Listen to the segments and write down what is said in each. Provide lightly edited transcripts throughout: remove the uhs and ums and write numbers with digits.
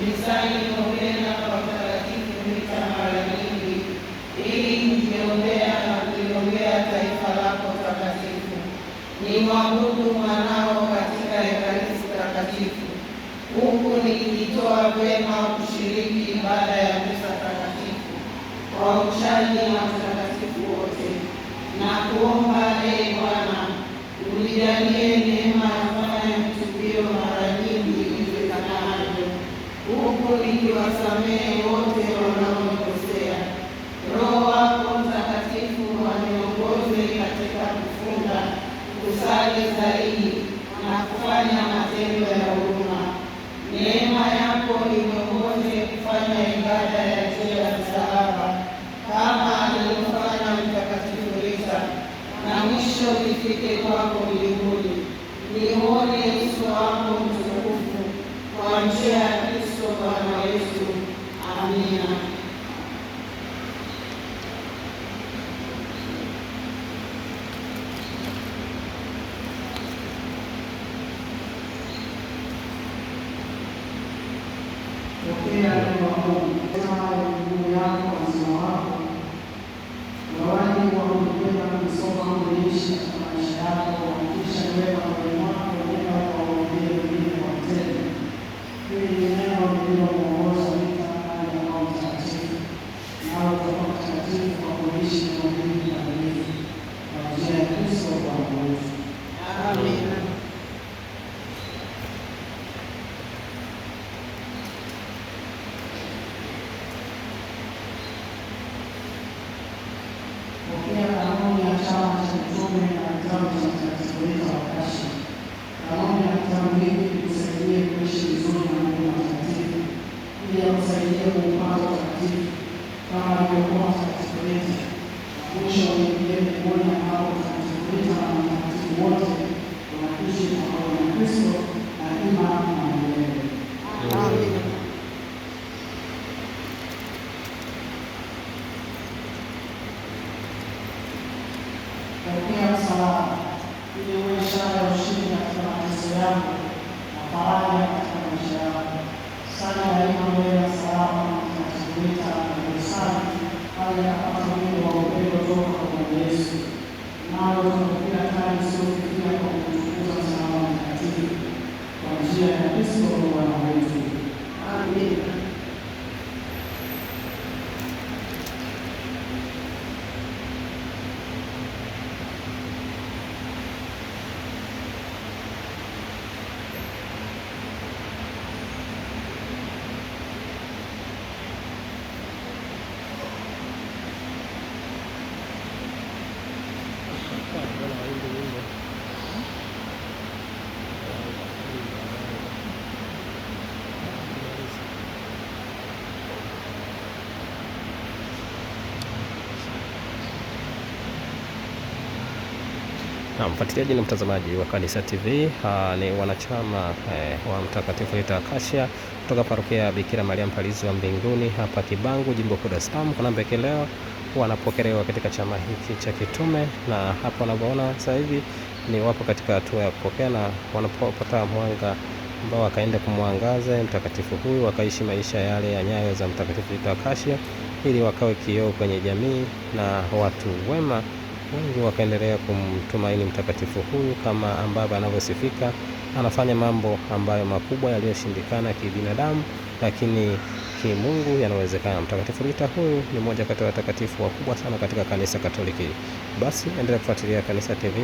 nisali novena kwa Mtakatifu Rita mara nyingi, ili kujiombea na kuliombea taifa lako takatifu. Nimwabudu mwanao katika Ekaristi Takatifu, huku nikijitoa vema kushiriki ibada ya misa takatifu kwa uchaji na utakatifu wote, na kuomba Bwana unijalie neema ya kufanya mtubio mara nyingi iwezekanavyo, huku nikiwasamehe wote wanaonikosea. Roho wako Mtakatifu waniongoze katika kufunga, kusali zaidi na kufanya matendo ya huruma. Neema yako iniongoze kufanya ibada ya njia ya msalaba kama alivyofanya Mtakatifu Rita, na mwisho nifike kwako mbinguni, nione uso wako mtukufu, kwa njia ya Kristo Bwana wetu. Amina. Pokea neno la Mungu juu yako wazima wako, zawadi kwa kupenda kusoma kuishi katika maisha yako, kisha weka moyoni mwako neno kwa kuwaambia wengine kwa vitendo. Hili ni neno lililomuongoza Rita hadi Roho Mtakatifu, nao utakuwa mtakatifu kwa kuishi neno hili kikamilifu, kwa njia ya Kristo Bwana wetu. Amina. Pokea kanuni ya chama cha mitume na kitabu cha Mtakatifu Rita wa Kashia. Kanuni ya kitabu hiki ikusaidie kuishi vizuri na Mungu Mtakatifu, ili akusaidie kuupata utakatifu kama alivyokuwa Mtakatifu Rita. Mwisho uingie mbinguni ambao Mtakatifu Rita na watakatifu wote wanaishi pamoja na Kristo daima na milele. Amina. Pokea msalaba ili uwe ishara ya ushindi katika mateso yako na faraja katika maisha yako. Sali daima mbele ya msalaba kama Mtakatifu Rita alivyosali pale akapata mwili wa upendo toka kwa Bwana Yesu. Nalo tutapokea kali isiyofikia kwa kutukuza msalaba mtakatifu, kwa njia ya Kristo Bwana wetu. Amina. Na mfuatiliaji na mtazamaji wa Kanisa TV, ni wanachama wa Mtakatifu Rita Kashia kutoka parokia ya Bikira Maria Mpalizi wa Mbinguni hapa Kibangu, Jimbo Kuu Dar es Salaam. Kuna mbeke leo wanapokelewa katika chama hiki cha kitume, na hapa wanavyoona sasa hivi ni wapo katika hatua ya kupokea na wanapopata mwanga ambao wakaenda kumwangaza mtakatifu huyu, wakaishi maisha yale ya nyayo za Mtakatifu Rita Kashia, ili wakawe kioo kwenye jamii na watu wema wengi wakaendelea kumtumaini mtakatifu huyu kama ambavyo anavyosifika. Anafanya mambo ambayo makubwa yaliyoshindikana kibinadamu, lakini kimungu yanawezekana. Mtakatifu Rita huyu ni mmoja kati ya watakatifu wakubwa sana katika kanisa Katoliki. Basi endelea kufuatilia Kanisa TV.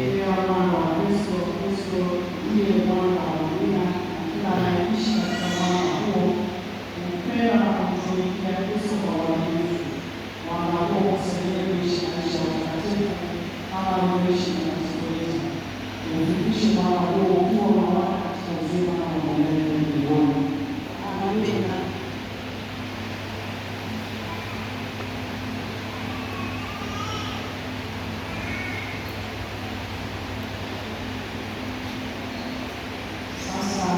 Sasa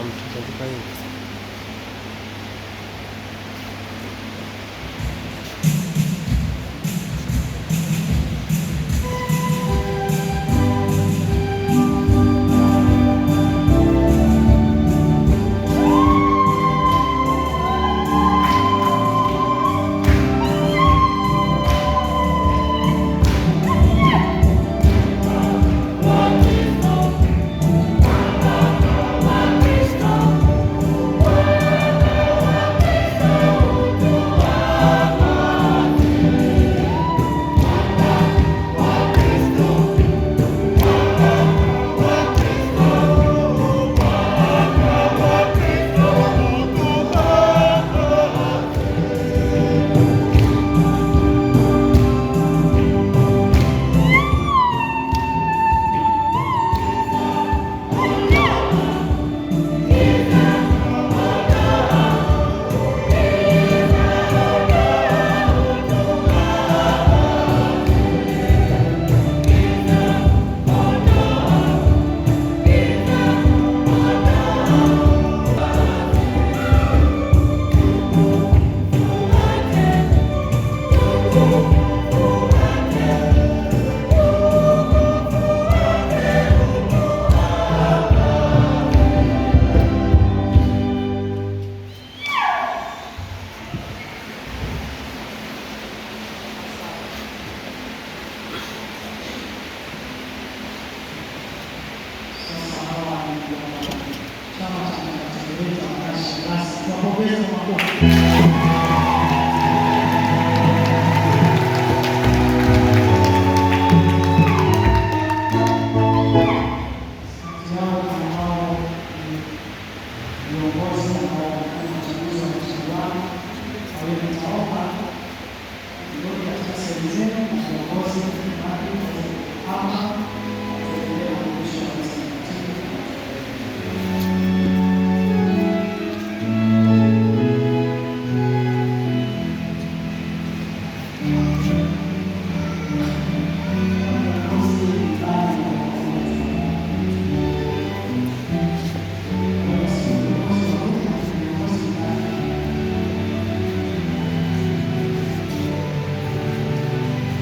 mtazunguka nini?